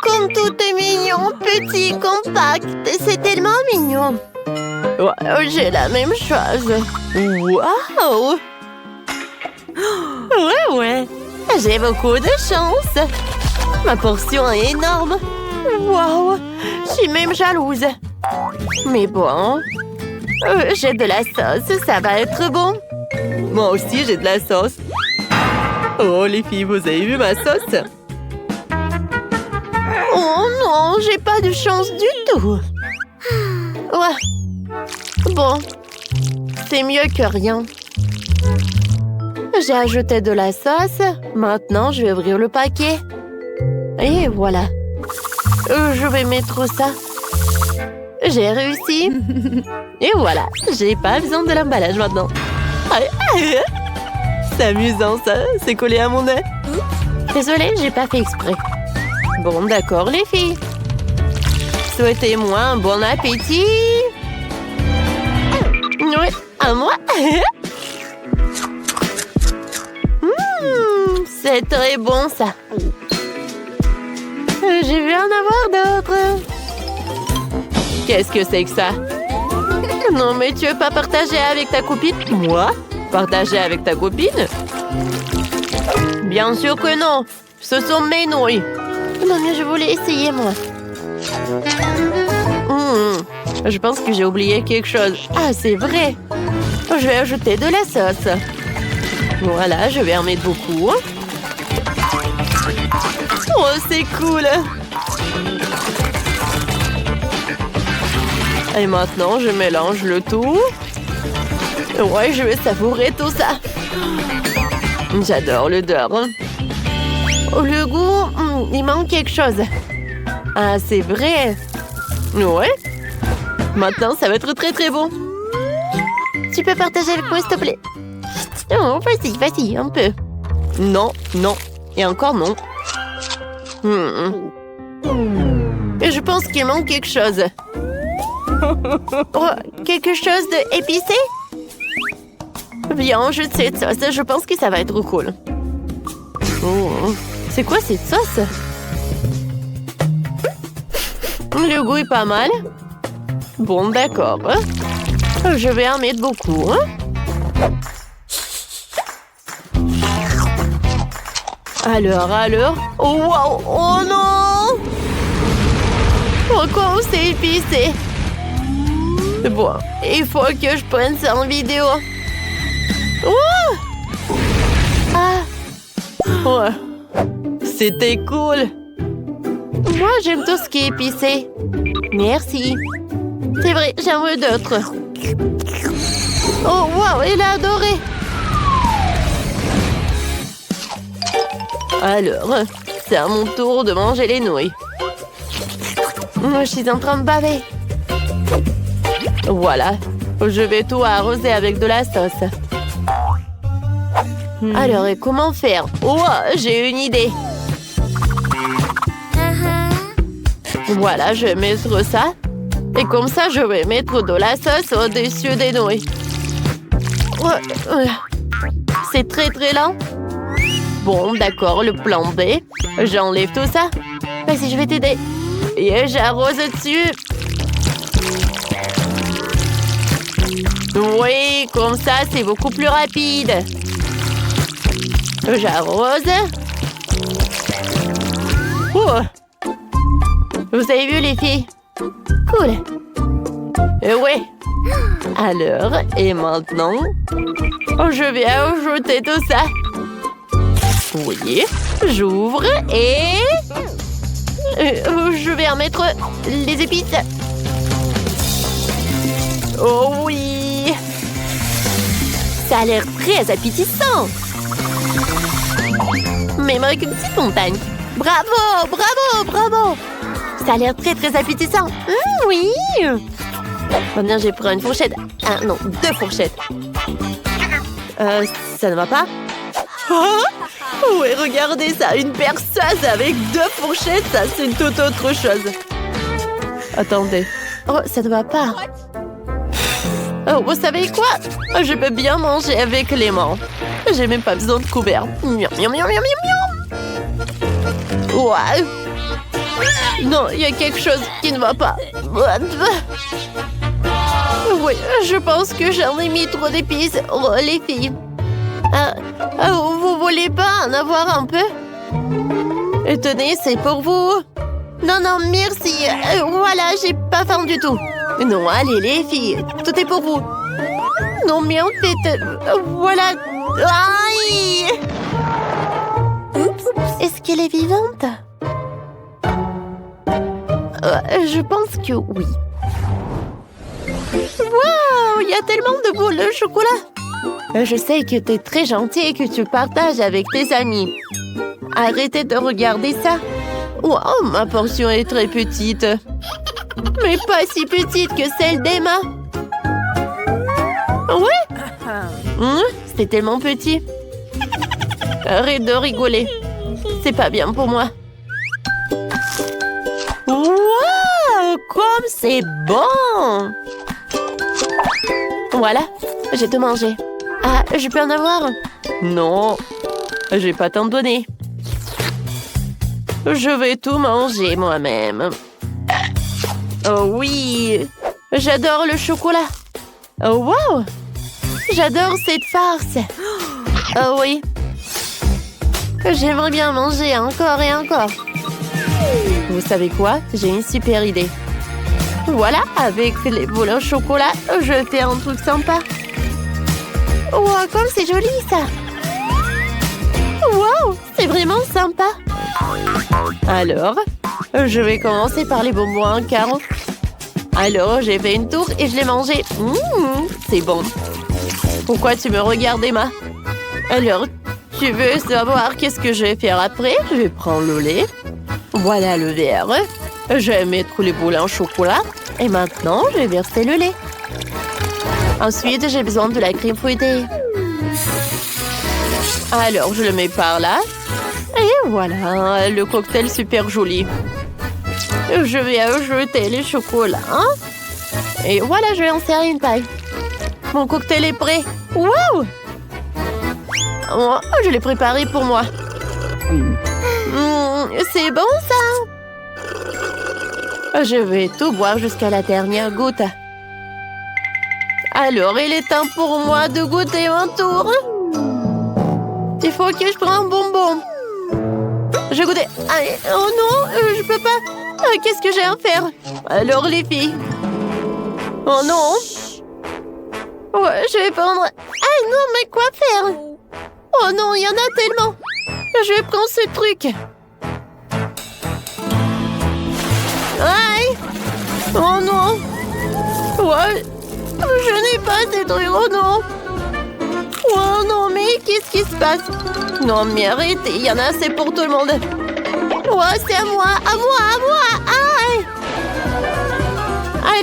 comme tout est mignon, petit, compact. C'est tellement mignon. Ouais, j'ai la même chose. Waouh! Ouais. J'ai beaucoup de chance. Ma portion est énorme. Waouh! Je suis même jalouse. Mais bon, j'ai de la sauce, ça va être bon. Moi aussi, j'ai de la sauce. Oh, les filles, vous avez vu ma sauce? Oh non, j'ai pas de chance du tout. Ouais. Bon, c'est mieux que rien. J'ai ajouté de la sauce. Maintenant, je vais ouvrir le paquet. Et voilà. Je vais mettre ça. J'ai réussi. Et voilà, j'ai pas besoin de l'emballage maintenant. C'est amusant ça, c'est collé à mon nez. Désolée, j'ai pas fait exprès. Bon, d'accord les filles. Souhaitez-moi un bon appétit. Oui, à moi. C'est très bon ça. Je vais en avoir d'autres. Qu'est-ce que c'est que ça? Non, mais tu veux pas partager avec ta copine? Moi? Partager avec ta copine? Bien sûr que non. Ce sont mes nouilles. Non, mais je voulais essayer, moi. Je pense que j'ai oublié quelque chose. Ah, c'est vrai. Je vais ajouter de la sauce. Voilà, je vais en mettre beaucoup. Oh, c'est cool. Et maintenant, je mélange le tout. Ouais, je vais savourer tout ça. J'adore l'odeur. Oh, le goût, il manque quelque chose. Ah, c'est vrai. Ouais. Maintenant, ça va être très très bon. Tu peux partager avec moi, s'il te plaît? Oh, vas-y, un peu. Non. Et encore non. Et je pense qu'il manque quelque chose. Oh, quelque chose d'épicé? Bien, je sais de sauce. Je pense que ça va être cool. Oh, c'est quoi cette sauce? Le goût est pas mal. Bon, d'accord. Je vais en mettre beaucoup. Alors. Oh, wow! Oh non! Pourquoi c'est épicé? Bon, il faut que je prenne ça en vidéo. Oh! Ah! Ouais. C'était cool. Moi, j'aime tout ce qui est épicé. Merci. C'est vrai, j'aimerais d'autres. Oh, wow, il a adoré. Alors, c'est à mon tour de manger les nouilles. Moi, je suis en train de baver. Voilà, je vais tout arroser avec de la sauce. Alors, et comment faire? Oh, j'ai une idée. Voilà, je vais mettre ça. Et comme ça, je vais mettre de la sauce au-dessus des nouilles. C'est très très lent. Bon, d'accord, le plan B. J'enlève tout ça. Vas-y, je vais t'aider. Et j'arrose dessus. Oui, comme ça, c'est beaucoup plus rapide. J'arrose. Vous avez vu, les filles? Cool. Ouais. Alors, et maintenant, je vais ajouter tout ça. Oui, j'ouvre et... je vais en mettre les épices. Oh oui! Ça a l'air très appétissant. Même avec une petite montagne. Bravo, bravo, bravo! Ça a l'air très très appétissant. Oui! Maintenant, je vais prendre une fourchette. Ah non, 2 fourchettes. Ça ne va pas? Oh, oui, regardez ça, une perceuse avec 2 fourchettes, ça c'est une toute autre chose. Attendez. Oh, ça ne va pas. Oh, vous savez quoi? Je peux bien manger avec les mains. J'ai même pas besoin de couvert. Miam, miam, miam, miam, miam. Ouais. Non, il y a quelque chose qui ne va pas. Oui, je pense que j'en ai mis trop d'épices. Oh, les filles. Vous voulez pas en avoir un peu? Tenez, c'est pour vous. Non, non, merci. Voilà, j'ai pas faim du tout. Non, allez, les filles, tout est pour vous. Non, mais en fait, voilà. Aïe! Est-ce qu'elle est vivante? Je pense que oui. Waouh! Il y a tellement de boules de chocolat. Je sais que t'es très gentil et que tu partages avec tes amis. Arrêtez de regarder ça. Waouh, ma portion est très petite. Mais pas si petite que celle d'Emma. Ouais? C'est tellement petit. Arrête de rigoler. C'est pas bien pour moi. Waouh, comme c'est bon! Voilà, j'ai tout mangé. Ah, je peux en avoir? Non, j'ai pas t'en donner. Je vais tout manger moi-même. Oh oui, j'adore le chocolat. Oh wow, j'adore cette farce. Oh oui, j'aimerais bien manger encore et encore. Vous savez quoi? J'ai une super idée. Voilà, avec les boules au chocolat, je fais un truc sympa. Wow, comme c'est joli ça. Wow, c'est vraiment sympa. Alors, je vais commencer par les bonbons en carreau. Alors, j'ai fait une tour et je l'ai mangé. C'est bon. Pourquoi tu me regardes, Emma? Alors, tu veux savoir qu'est-ce que je vais faire après? Je vais prendre le lait. Voilà le verre. Je vais mettre les boules en chocolat. Et maintenant, je vais verser le lait. Ensuite, j'ai besoin de la crème fouettée. Alors, je le mets par là. Et voilà, le cocktail super joli. Je vais ajouter les chocolats. Et voilà, je vais en serrer une paille. Mon cocktail est prêt. Wow! Oh, je l'ai préparé pour moi. C'est bon, ça? Je vais tout boire jusqu'à la dernière goutte. Alors, il est temps pour moi de goûter mon tour. Il faut que je prenne un bonbon. Je goûte. Oh non, je peux pas. Qu'est-ce que j'ai à faire? Alors, les filles. Oh non. Ouais, je vais prendre... Ah non, mais quoi faire? Oh non, il y en a tellement. Je vais prendre ce truc. Aïe. Oh non. Ouais. Je n'ai pas ces trucs. Oh non. Oh non, mais qu'est-ce qui se passe? Non, mais arrêtez, il y en a assez pour tout le monde. Ouais, c'est à moi, à moi, à moi. Aïe.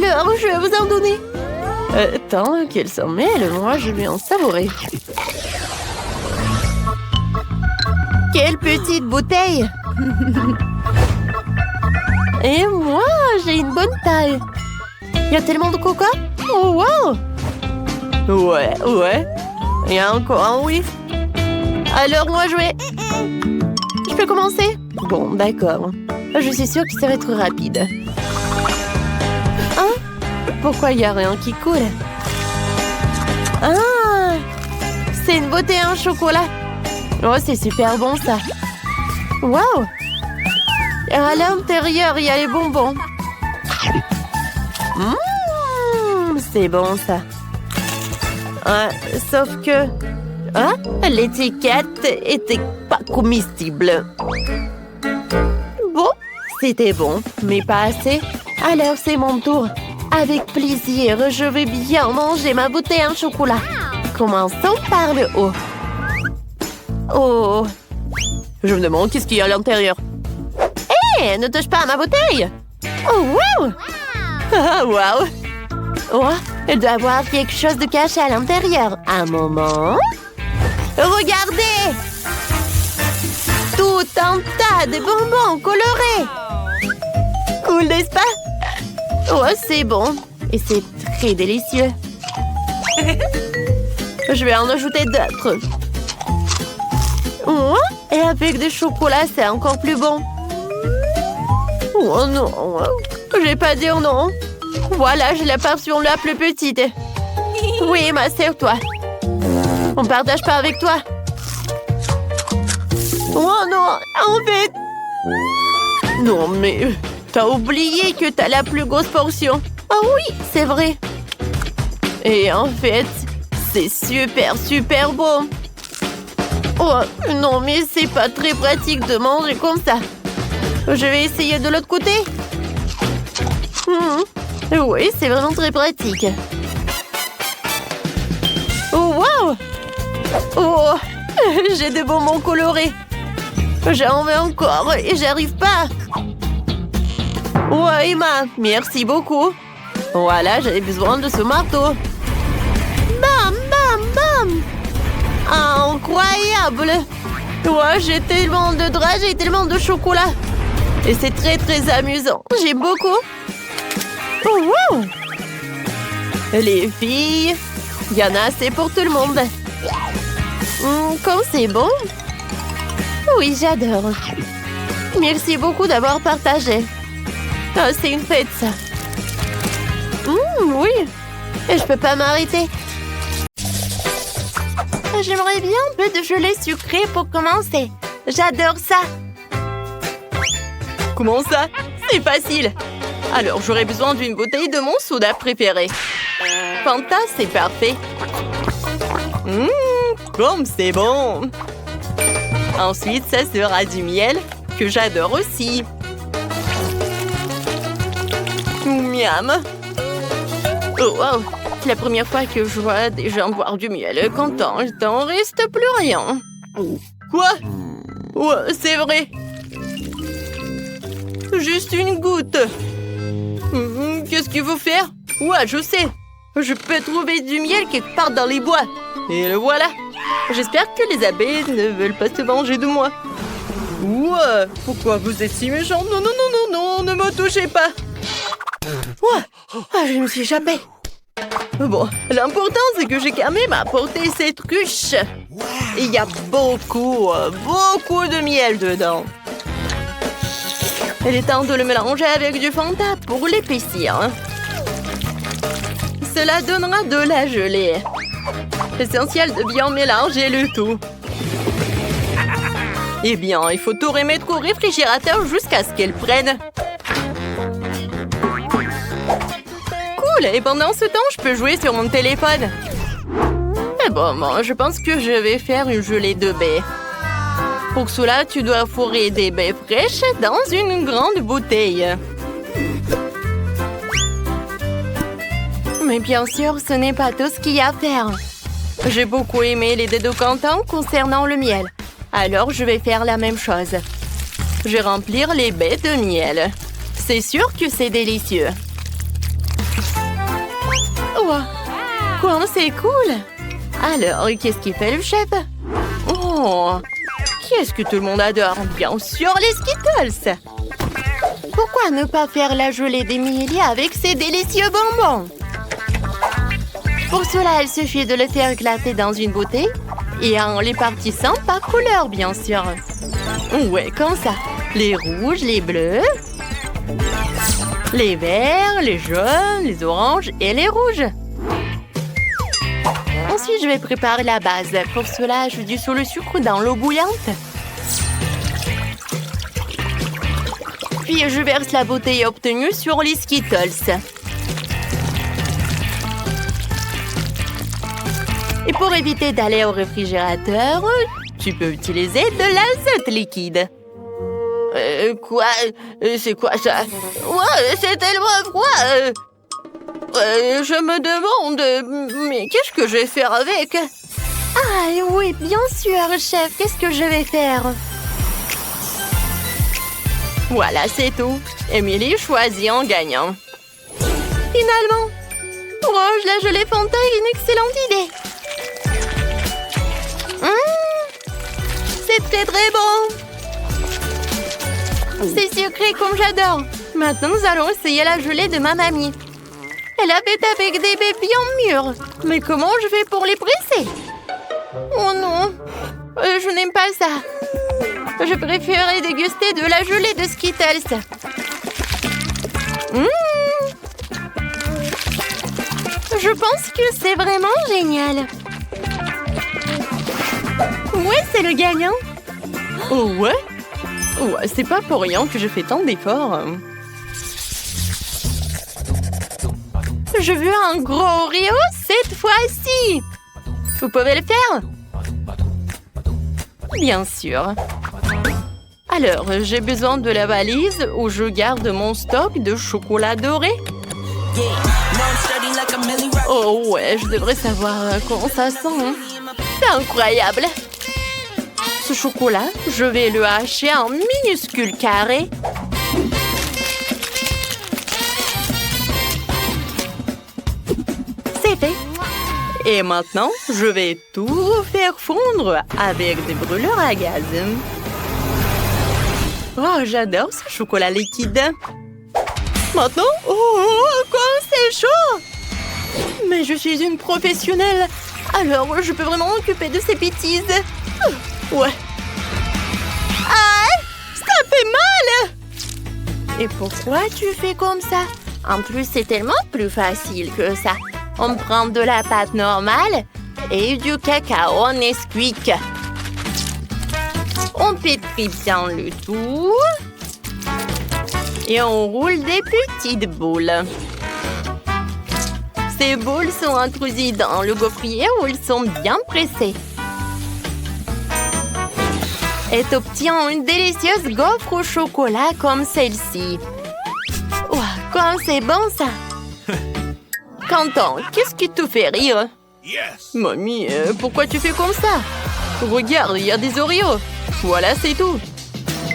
Alors, je vais vous en donner. Tant qu'elle s'en mêle, moi, je vais en savourer. Quelle petite bouteille. Et moi, j'ai une bonne taille. Il y a tellement de coca. Oh, wow. Ouais, ouais. Il y a encore un oui. Alors, moi, je vais... Je peux commencer? Bon, d'accord. Je suis sûre que ça va être rapide. Hein? Pourquoi il n'y a rien qui coule? Ah! C'est une beauté en chocolat. Oh, c'est super bon, ça. Waouh! À l'intérieur, il y a les bonbons. C'est bon, ça. Sauf que... l'étiquette était pas comestible. Bon, c'était bon, mais pas assez. Alors, c'est mon tour. Avec plaisir, je vais bien manger ma bouteille en chocolat. Commençons par le haut. Oh! Je me demande qu'est-ce qu'il y a à l'intérieur. Hé, ne touche pas à ma bouteille! Oh, wow! Ah, wow! Oh, il doit y avoir quelque chose de caché à l'intérieur. Un moment. Regardez! Tout un tas de bonbons colorés. Cool, n'est-ce pas? Oh, c'est bon. Et c'est très délicieux. Je vais en ajouter d'autres. Oh, et avec du chocolat, c'est encore plus bon. Oh non, je vais pas dire non. Voilà, j'ai la portion la plus petite. Oui, Emma, sers-toi. On partage pas avec toi. Oh non, en fait... Non, mais t'as oublié que t'as la plus grosse portion. Ah oui, c'est vrai. Et en fait, c'est super bon. Oh, non, mais c'est pas très pratique de manger comme ça. Je vais essayer de l'autre côté. Oui, c'est vraiment très pratique. Oh, wow! Oh, j'ai des bonbons colorés. J'en veux encore et j'arrive pas. Oh, Emma, merci beaucoup. Voilà, j'avais besoin de ce marteau. Bam, bam, bam! Incroyable! Ouais, j'ai tellement de draps, j'ai tellement de chocolat. Et c'est très amusant. J'ai beaucoup. Oh, wow! Les filles, il y en a assez pour tout le monde. Comme c'est bon. Oui, j'adore. Merci beaucoup d'avoir partagé. Oh, c'est une fête, ça. Oui. Et je peux pas m'arrêter. J'aimerais bien un peu de gelée sucrée pour commencer. J'adore ça. Comment ça? C'est facile. Alors, j'aurais besoin d'une bouteille de mon soda préféré. Fanta, c'est parfait. Comme c'est bon. Ensuite, ça sera du miel, que j'adore aussi. Miam. Oh, wow. C'est la première fois que je vois des gens boire du miel. Quand il t'en reste plus rien. Quoi? Ouais, c'est vrai. Juste une goutte. Qu'est-ce qu'il faut faire? Ouais, je sais. Je peux trouver du miel quelque part dans les bois. Et le voilà. J'espère que les abeilles ne veulent pas se venger de moi. Ouais, pourquoi vous êtes si méchant? Non, ne me touchez pas. Ouais, je me suis échappée. Bon, l'important c'est que j'ai quand même apporté cette ruche. Il y a beaucoup de miel dedans. Il est temps de le mélanger avec du Fanta pour l'épaissir. Cela donnera de la gelée. Essentiel de bien mélanger le tout. Eh bien, il faut tout remettre au réfrigérateur jusqu'à ce qu'elle prenne. Cool! Et pendant ce temps, je peux jouer sur mon téléphone. Mais bon, je pense que je vais faire une gelée de baies. Pour cela, tu dois fourrer des baies fraîches dans une grande bouteille. Mais bien sûr, ce n'est pas tout ce qu'il y a à faire. J'ai beaucoup aimé les de Quentin concernant le miel. Alors, je vais faire la même chose. Je vais remplir les baies de miel. C'est sûr que c'est délicieux. Wow. Quoi, c'est cool! Alors, qu'est-ce qu'il fait le chef? Oh! Qu'est-ce que tout le monde adore? Bien sûr, les Skittles! Pourquoi ne pas faire la gelée d'Emilie avec ces délicieux bonbons? Pour cela, il suffit de le faire éclater dans une bouteille et en les partissant par couleur, bien sûr. Ouais, comme ça. Les rouges, les bleus, les verts, les jaunes, les oranges et les rouges. Ensuite, je vais préparer la base. Pour cela, je dissout le sucre dans l'eau bouillante. Puis, je verse la bouteille obtenue sur les Skittles. Et pour éviter d'aller au réfrigérateur, tu peux utiliser de l'azote liquide. Quoi? C'est quoi ça? Ouais, c'est tellement froid. Je me demande, mais qu'est-ce que je vais faire avec? Ah oui, bien sûr, chef. Qu'est-ce que je vais faire? Voilà, c'est tout. Émilie choisit en gagnant. Finalement, Rouge, la gelée Fanta est une excellente idée. C'est très bon. C'est sucré comme j'adore. Maintenant, nous allons essayer la gelée de ma mamie. Elle a fait avec des baies bien mûres. Mais comment je fais pour les presser? Oh non, je n'aime pas ça. Je préférerais déguster de la gelée de Skittles. Je pense que c'est vraiment génial. Ouais, c'est le gagnant. Oh ouais? Ouais, c'est pas pour rien que je fais tant d'efforts. Je veux un gros Oreo cette fois-ci. Vous pouvez le faire? Bien sûr. Alors, j'ai besoin de la valise où je garde mon stock de chocolat doré. Oh ouais, je devrais savoir comment ça sent. Hein. C'est incroyable. Ce chocolat, je vais le hacher en minuscules carrés. C'est fait. Et maintenant, je vais tout faire fondre avec des brûleurs à gaz. Oh, j'adore ce chocolat liquide. Maintenant, comme c'est chaud! mais je suis une professionnelle. Alors, je peux vraiment m'occuper de ces bêtises. Ouais. Ah, ça fait mal! Et pourquoi tu fais comme ça? En plus, c'est tellement plus facile que ça. On prend de la pâte normale et du cacao Nesquik. On pétrit bien le tout. Et on roule des petites boules. Ces boules sont introduites dans le gaufrier où ils sont bien pressés. Et t'obtiens une délicieuse gaufre au chocolat comme celle-ci. Wow, comme c'est bon ça! Quentin, qu'est-ce qui te fait rire? Mamie, pourquoi tu fais comme ça? Regarde, il y a des Oreos. Voilà, c'est tout.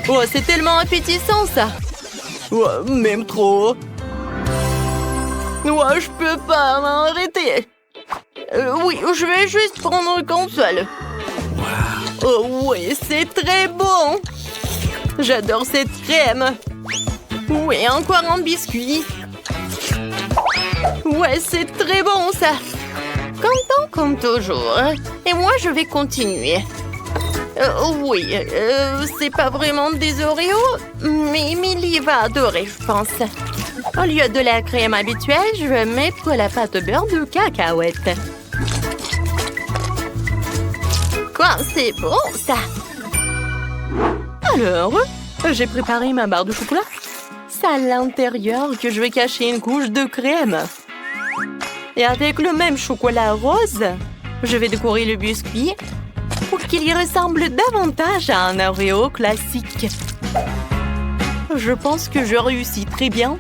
Oh, c'est tellement appétissant ça! Ouais, même trop. Ouais, je peux pas m'arrêter. Oui, je vais juste prendre qu'un seul. Oh oui, c'est très bon. J'adore cette crème. Oui, encore un biscuit. Ouais, c'est très bon ça. Content comme toujours. Et moi, je vais continuer. Oui, c'est pas vraiment des Oreos, mais Emily va adorer, je pense. Au lieu de la crème habituelle, je vais mettre la pâte au beurre de cacahuète. Quoi, c'est bon ça! Alors, j'ai préparé ma barre de chocolat. C'est à l'intérieur que je vais cacher une couche de crème. Et avec le même chocolat rose, je vais décorer le biscuit pour qu'il y ressemble davantage à un Oreo classique. Je pense que je réussis très bien.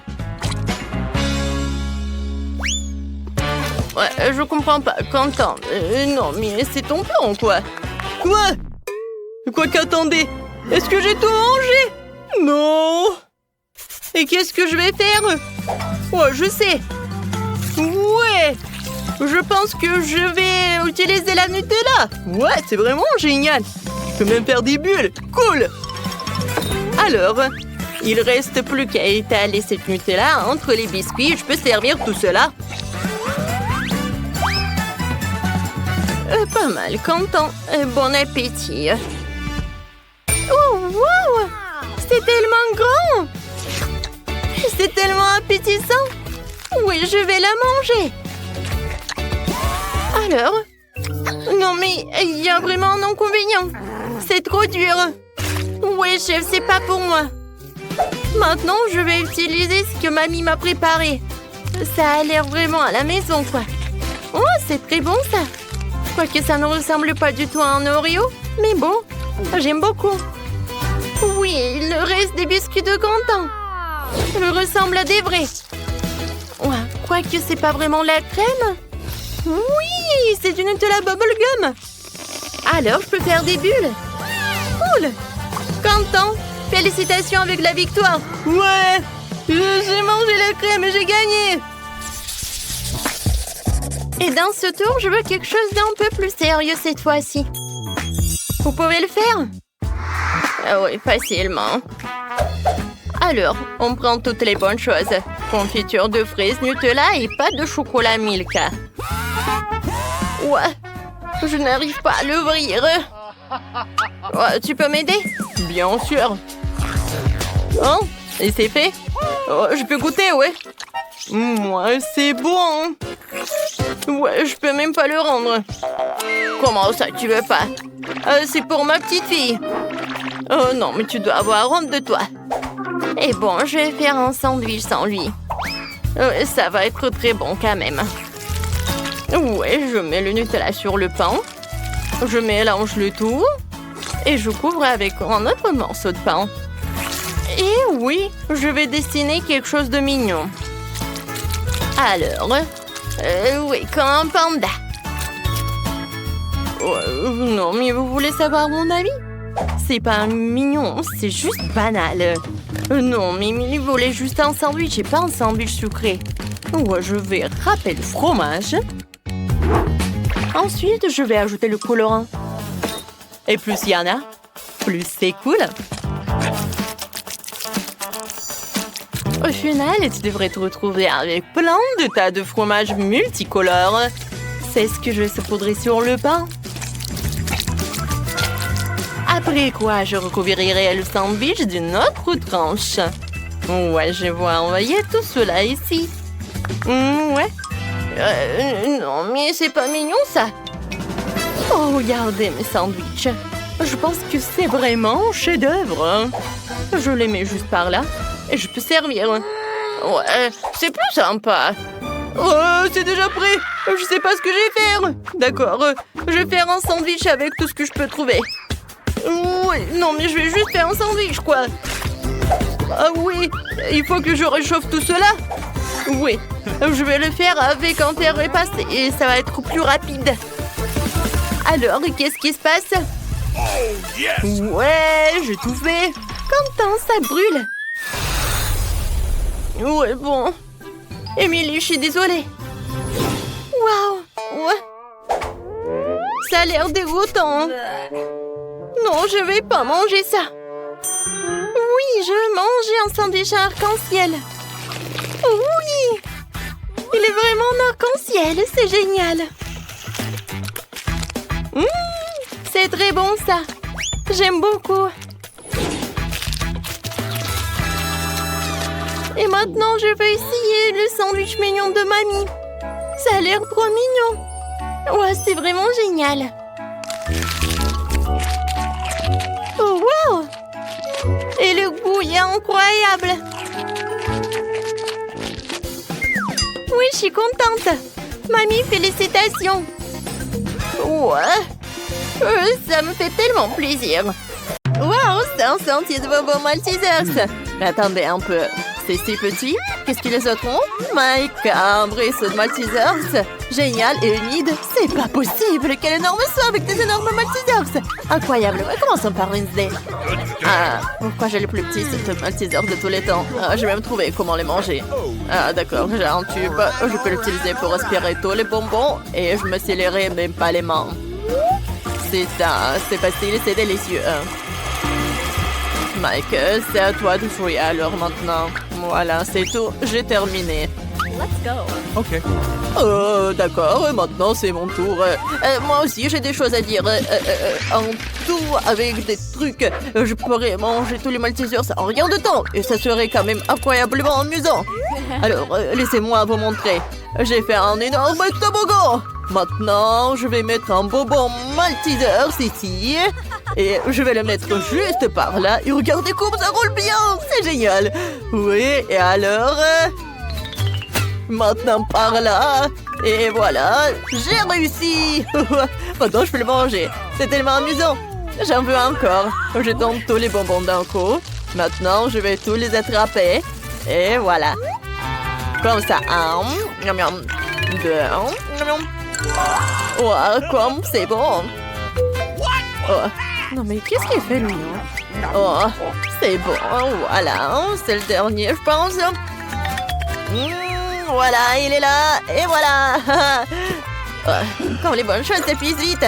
Ouais, je comprends pas, Quentin. Non, mais c'est ton plan, quoi. Quoi? Quoi qu'attendez? Est-ce que j'ai tout mangé? Non! Et qu'est-ce que je vais faire? Oh, je sais. Ouais! Je pense que je vais utiliser la Nutella. Ouais, c'est vraiment génial. Je peux même faire des bulles. Cool! Alors, il reste plus qu'à étaler cette Nutella entre les biscuits. Je peux servir tout cela. Pas mal, Quentin. Bon appétit. Oh, wow! C'est tellement grand! C'est tellement appétissant! Oui, je vais la manger! Alors? Non, mais il y a vraiment un inconvénient. C'est trop dur. Oui, chef, c'est pas pour moi. Maintenant, je vais utiliser ce que mamie m'a préparé. Ça a l'air vraiment à la maison, quoi. Oh, c'est très bon, ça. Quoique ça ne ressemble pas du tout à un Oreo. Mais bon, j'aime beaucoup. Oui, le reste des biscuits de Quentin. Me ressemble à des vrais. Ouais, quoique c'est pas vraiment la crème. Oui, c'est du Nutella bubblegum. Alors, je peux faire des bulles. Cool. Quentin, félicitations avec la victoire. Ouais, j'ai mangé la crème et j'ai gagné. Et dans ce tour, je veux quelque chose d'un peu plus sérieux cette fois-ci. Vous pouvez le faire? Ah oui, facilement. Alors, on prend toutes les bonnes choses. Confiture de fraises, Nutella et pâte de chocolat Milka. Ouais, je n'arrive pas à l'ouvrir. Ouais, tu peux m'aider? Bien sûr. Oh, et c'est fait. Oh, je peux goûter, ouais. Ouais, c'est bon. Ouais, je peux même pas le rendre. Comment ça, tu veux pas? C'est pour ma petite fille. Oh non, mais tu dois avoir honte de toi. Et bon, je vais faire un sandwich sans lui. Ça va être très bon quand même. Ouais, je mets le Nutella sur le pain. Je mélange le tout. Et je couvre avec un autre morceau de pain. Et oui, je vais dessiner quelque chose de mignon. Alors, oui, comme un panda. Non, mais vous voulez savoir mon avis? C'est pas mignon, c'est juste banal. Non, Mimi, il voulait juste un sandwich et pas un sandwich sucré. Ouais, je vais râper le fromage. Ensuite, je vais ajouter le colorant. Et plus il y en a, plus c'est cool. Au final, tu devrais te retrouver avec plein de tas de fromages multicolores. C'est ce que je vais saupoudrer sur le pain. Après quoi, je recouvrirai le sandwich d'une autre tranche. Ouais, je vais envoyer tout cela ici. Ouais. Non, mais c'est pas mignon, ça. Oh, regardez mes sandwichs. Je pense que c'est vraiment un chef-d'œuvre. Je les mets juste par là et je peux servir. Ouais, c'est plus sympa. Oh, c'est déjà prêt. Je sais pas ce que je vais faire. D'accord, je vais faire un sandwich avec tout ce que je peux trouver. Oui, non, mais je vais juste faire un sandwich, quoi. Ah oui, il faut que je réchauffe tout cela. Oui, je vais le faire avec un terre repassé et ça va être plus rapide. Alors, qu'est-ce qui se passe? Ouais, j'ai tout fait. Quentin, ça brûle. Ouais, bon. Émilie, je suis désolée. Waouh, ouais. Ça a l'air dégoûtant. Non, je vais pas manger ça. Oui, je veux manger un sandwich à arc-en-ciel. Oui, il est vraiment en arc-en-ciel, c'est génial. C'est très bon ça. J'aime beaucoup. Et maintenant, je vais essayer le sandwich mignon de mamie. Ça a l'air trop mignon. Ouais, c'est vraiment génial. Oh, wow! Et le goût est incroyable. Oui, je suis contente. Mamie, félicitations. Ouais. Ça me fait tellement plaisir. Waouh, c'est un sentier de bonbons Maltesers. Mais attendez un peu. C'est si petit. Qu'est-ce que les autres ont? My God, ruisseau de Maltesers. Génial et humide. C'est pas possible. Quel énorme saut avec des énormes Maltesers. Incroyable. Commençons par Wednesday. Ah, pourquoi j'ai le plus petit cette Maltesers de tous les temps? J'ai même trouvé comment les manger. Ah, d'accord. J'ai un tube. Je peux l'utiliser pour aspirer tous les bonbons et je me scelerai même pas les mains. C'est ça. C'est facile, c'est délicieux. Mike, c'est à toi de jouer alors maintenant. Voilà, c'est tout. J'ai terminé. Let's go. OK. D'accord, maintenant c'est mon tour. Moi aussi, j'ai des choses à dire. En tout, avec des trucs, je pourrais manger tous les Maltesers en rien de temps. Et ça serait quand même incroyablement amusant. Alors, laissez-moi vous montrer. J'ai fait un énorme toboggan. Maintenant, je vais mettre un bonbon Maltesers ici. Et je vais le mettre juste par là. Et regardez comme ça roule bien. C'est génial. Oui, et alors... maintenant par là. Et voilà, j'ai réussi. Maintenant, je peux le manger. C'est tellement amusant. J'en veux encore. Je tombe tous les bonbons d'un coup. Maintenant, je vais tous les attraper. Et voilà. Comme ça. Un. Miam, miam. Deux. Miam, miam. Oh, comme c'est bon. Oh. Non, mais qu'est-ce qu'il fait, lui? Oh, c'est bon. Voilà. C'est le dernier, je pense. Voilà, il est là. Et voilà. Quand les bonnes choses s'épuisent vite.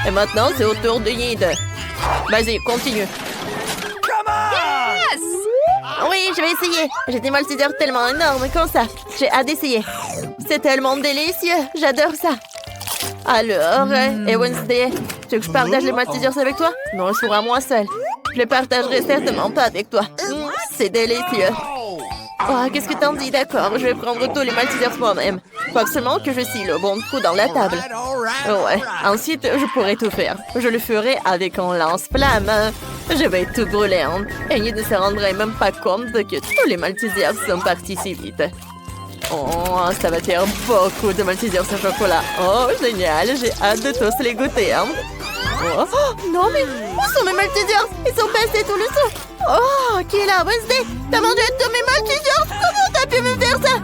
Et maintenant, c'est au tour de Yid. Vas-y, continue. Yes! Oui, je vais essayer. J'ai des Maltesers tellement énormes comme ça. J'ai hâte d'essayer. C'est tellement délicieux. J'adore ça. Alors, et Wednesday, tu veux que je partage les Maltesers avec toi? Non, je serai moi seule. Je les partagerai certainement pas avec toi. C'est délicieux. Oh, qu'est-ce que t'en dis? D'accord, je vais prendre tous les Maltesers moi-même. Faut absolument que je scie le bon coup dans la table. Ouais, ensuite, je pourrai tout faire. Je le ferai avec un lance-flamme. Je vais tout brûler. Hein. Amy ne se rendrait même pas compte que tous les Maltesers sont partis si vite. Oh, ça va faire beaucoup de Maltesers au chocolat. Oh, génial, j'ai hâte de tous les goûter. Hein. Oh, non, mais où sont mes Maltesers? Ils sont passés tout le sang. Oh, qui est là, Wednesday? T'as mangé tous mes Maltesers? Comment t'as pu me faire ça?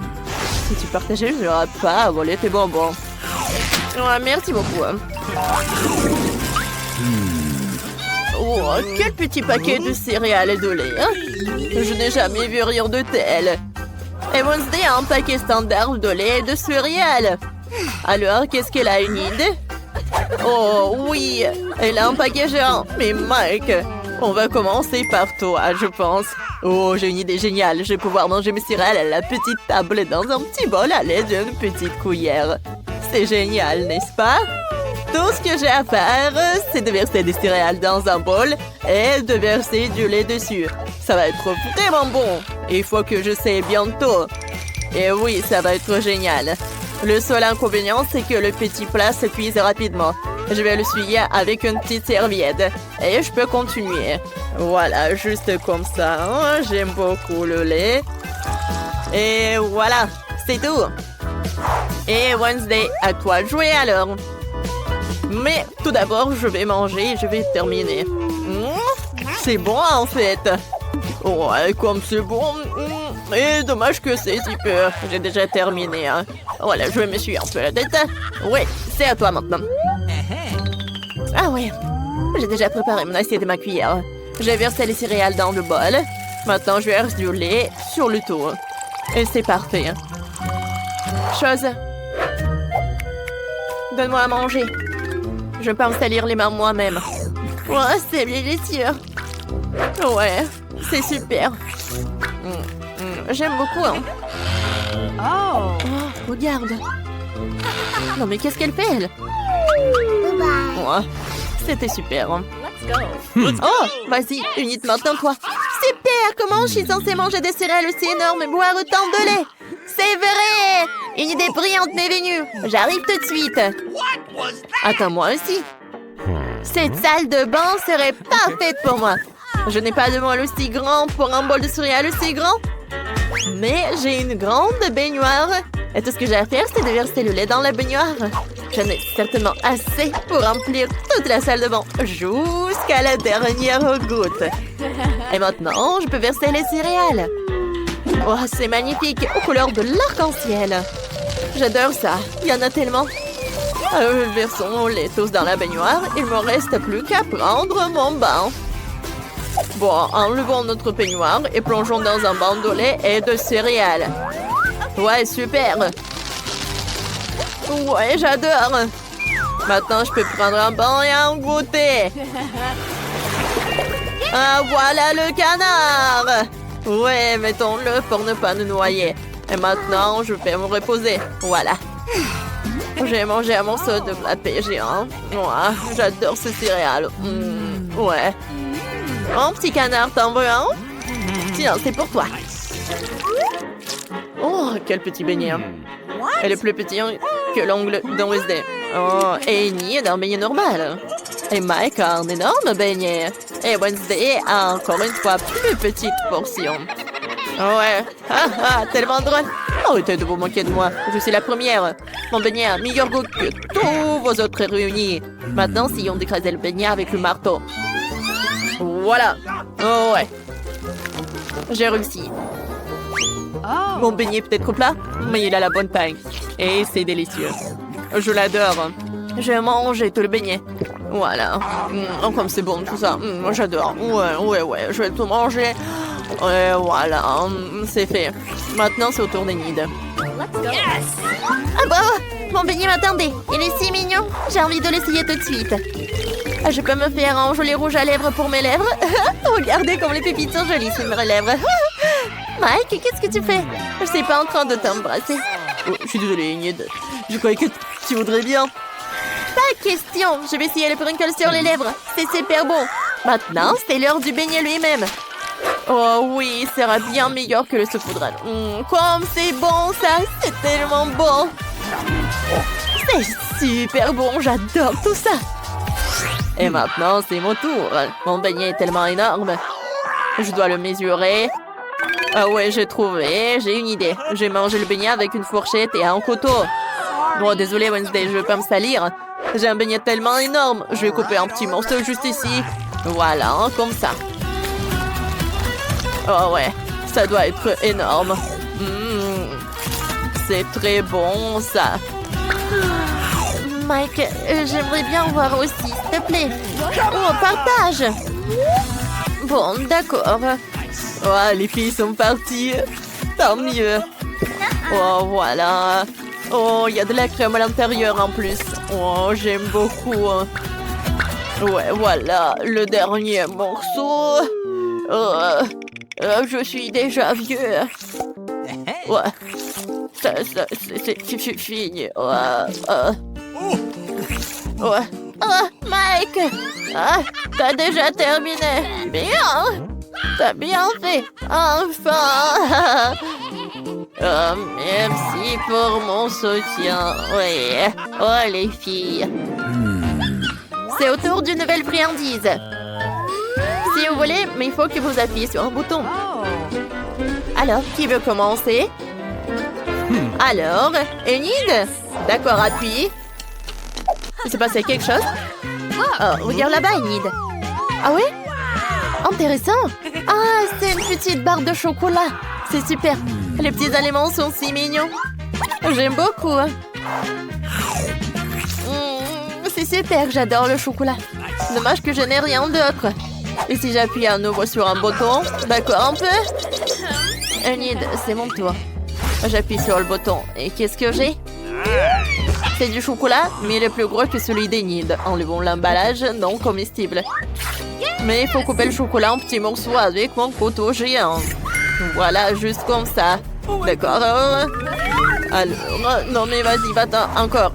Si tu partageais, je n'aurais pas volé tes bonbons. Ouais, merci beaucoup. Oh, quel petit paquet de céréales et de lait. Hein? Je n'ai jamais vu rien de tel. Et Wednesday a un paquet standard de lait et de céréales. Alors, qu'est-ce qu'elle a, une idée? Oh, oui, elle a un paquet géant. Mais Mike, on va commencer par toi, je pense. Oh, j'ai une idée géniale. Je vais pouvoir manger mes céréales à la petite table dans un petit bol à l'aide d'une petite cuillère. C'est génial, n'est-ce pas? Tout ce que j'ai à faire, c'est de verser des céréales dans un bol et de verser du lait dessus. Ça va être vraiment bon. Il faut que je sais bientôt. Et oui, ça va être génial. Le seul inconvénient, c'est que le petit plat se cuise rapidement. Je vais le essuyer avec une petite serviette. Et je peux continuer. Voilà, juste comme ça. J'aime beaucoup le lait. Et voilà, c'est tout. Et Wednesday, à toi de jouer alors. Mais tout d'abord, je vais manger et je vais terminer. C'est bon en fait. Ouais, comme c'est bon. Et dommage que c'est si peu. J'ai déjà terminé. Hein. Voilà, je me suis un peu la tête. Oui, c'est à toi maintenant. Ah ouais, j'ai déjà préparé mon assiette et ma cuillère. J'ai versé les céréales dans le bol. Maintenant, je verse du lait sur le tout. Et c'est parfait. Chose. Donne-moi à manger. Je peux me salir les mains moi-même. Ouais, c'est délicieux. Ouais, c'est super. J'aime beaucoup. Hein. Oh, regarde. Non, mais qu'est-ce qu'elle fait, elle? Ouais, c'était super. Hein. Oh, vas-y, unite maintenant, toi. Super, comment je suis censée manger des céréales aussi énormes et boire autant de lait? C'est vrai! Une idée brillante m'est venue. J'arrive tout de suite. Attends, moi aussi. Cette salle de bain serait parfaite pour moi. Je n'ai pas de bol aussi grand pour un bol de céréales aussi grand. Mais j'ai une grande baignoire. Et tout ce que j'ai à faire, c'est de verser le lait dans la baignoire. J'en ai certainement assez pour remplir toute la salle de bain jusqu'à la dernière goutte. Et maintenant, je peux verser les céréales. Oh, c'est magnifique, aux couleurs de l'arc-en-ciel. J'adore ça, il y en a tellement. Versons les tous dans la baignoire. Il me reste plus qu'à prendre mon bain. Bon, enlevons notre baignoire et plongeons dans un bain de lait et de céréales. Ouais, super. Ouais, j'adore. Maintenant, je peux prendre un bain et un goûter. Ah, voilà le canard. Ouais, mettons-le pour ne pas nous noyer. Et maintenant, je vais me reposer. Voilà. J'ai mangé un morceau de pâté géant. Ouais, j'adore ce céréales. Ouais. Un petit canard, t'en veux un? Tiens, c'est pour toi. Oh, quel petit beignet. Elle est plus petit que l'ongle de Wednesday. Oh, et Amy est un beignet normal. Et Mike a un énorme beignet. Et Wednesday a encore une fois plus petite portion. Ouais, tellement drôle. Arrêtez de vous moquer de moi. Je suis la première. Mon beignet a meilleur goût que tous vos autres réunis. Maintenant, essayons d'écraser le beignet avec le marteau. Voilà. Oh ouais. J'ai réussi. Mon beignet est peut-être plat, mais il a la bonne taille. Et c'est délicieux. Je l'adore. Je vais manger tout le beignet. Voilà. Oh, comme c'est bon tout ça. J'adore. Ouais. Je vais tout manger. Et voilà. C'est fait. Maintenant, c'est au tour d'Enid. Yes! Ah bah, mon beignet m'attendait. Il est si mignon. J'ai envie de l'essayer tout de suite. Je peux me faire un joli rouge à lèvres pour mes lèvres. Regardez comme les pépites sont jolies sur mes lèvres. Mike, qu'est-ce que tu fais? Je suis pas en train de t'embrasser. Oh, je suis désolée, Enid. Je croyais que tu voudrais bien. Pas question. Je vais essayer le sprinkle sur les lèvres. C'est super bon. Maintenant, c'est l'heure du beignet lui-même. Oh oui, ça sera bien meilleur que le saupoudrage. Comme c'est bon ça, c'est tellement bon. C'est super bon, j'adore tout ça. Et maintenant, c'est mon tour. Mon beignet est tellement énorme. Je dois le mesurer. Ah ouais, j'ai trouvé. J'ai une idée. Je vais manger le beignet avec une fourchette et un couteau. Oh, désolé Wednesday, je veux pas me salir. J'ai un beignet tellement énorme. Je vais couper un petit morceau juste ici. Voilà, comme ça. Oh ouais, ça doit être énorme. C'est très bon, ça. Mike, j'aimerais bien voir aussi, s'il te plaît. Oh, partage. Bon, d'accord. Oh, les filles sont parties. Tant mieux. Oh, voilà. Oh, il y a de la crème à l'intérieur en plus. Oh, j'aime beaucoup. Ouais, voilà, le dernier morceau. Je suis déjà vieux. Ouais. C'est fini. Ouais. Oh, Mike! T'as déjà terminé. Bien! T'as bien fait. Enfin! Merci pour mon soutien. Oui. Oh, les filles. C'est au tour d'une nouvelle friandise. Si vous voulez, mais il faut que vous appuyez sur un bouton. Alors, qui veut commencer? Alors, Enid? D'accord, appuie. Il s'est passé quelque chose? Oh, regarde là-bas, Enid. Ah oui? Intéressant. Ah, c'est une petite barre de chocolat. C'est super. Les petits aliments sont si mignons. J'aime beaucoup. C'est super, j'adore le chocolat. Dommage que je n'ai rien d'autre. Et si j'appuie à nouveau sur un bouton? D'accord, un peu? Enid, c'est mon tour. J'appuie sur le bouton. Et qu'est-ce que j'ai? C'est du chocolat, mais il est plus gros que celui d'Enid. Enlevons l'emballage non comestible. Mais il faut couper le chocolat en petits morceaux avec mon couteau géant. Voilà, juste comme ça. D'accord. Alors, non mais vas-y, va-t'en. Encore.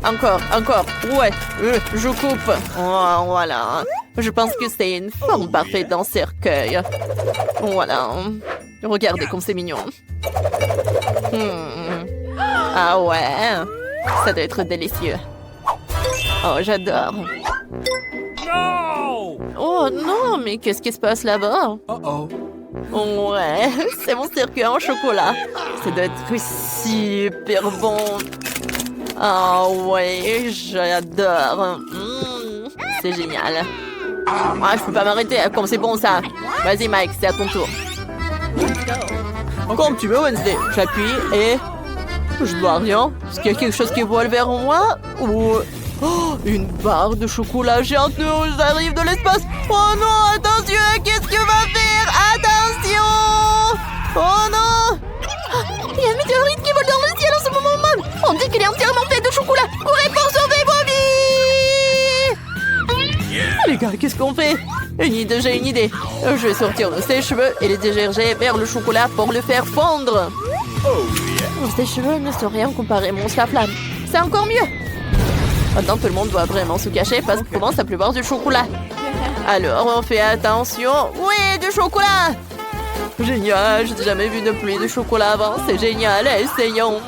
Ouais, je coupe. Oh, voilà. Je pense que c'est une forme parfaite d'un cercueil. Voilà. Regardez comme c'est mignon. Ah ouais. Ça doit être délicieux. Oh, j'adore. Oh non, mais qu'est-ce qui se passe là-bas? Ouais, c'est mon circuit en chocolat. Ça doit être super bon. Ah ouais, j'adore. C'est génial. Ah, je peux pas m'arrêter, comme c'est bon ça. Vas-y Mike, c'est à ton tour. Comme tu veux Wednesday. J'appuie et... Je dois rien. Est-ce qu'il y a quelque chose qui vole vers moi? Ou... Oh, une barre de chocolat géante nous arrive de l'espace. Oh non, attention, qu'est-ce que va faire? Attention! Oh non! Il y a un météorite qui vole dans le ciel en ce moment même. On dit qu'il est entièrement fait de chocolat. Courez pour sauver vos vies! Les gars, qu'est-ce qu'on fait? J'ai une idée. Je vais sortir de ses cheveux et les diriger vers le chocolat pour le faire fondre. Ces cheveux ne sont rien comparé à mon flamme. C'est encore mieux. Maintenant, tout le monde doit vraiment se cacher parce qu'il commence à pleuvoir du chocolat. Alors, on fait attention. Oui, du chocolat! Génial, je n'ai jamais vu de pluie de chocolat avant. C'est génial, essayons.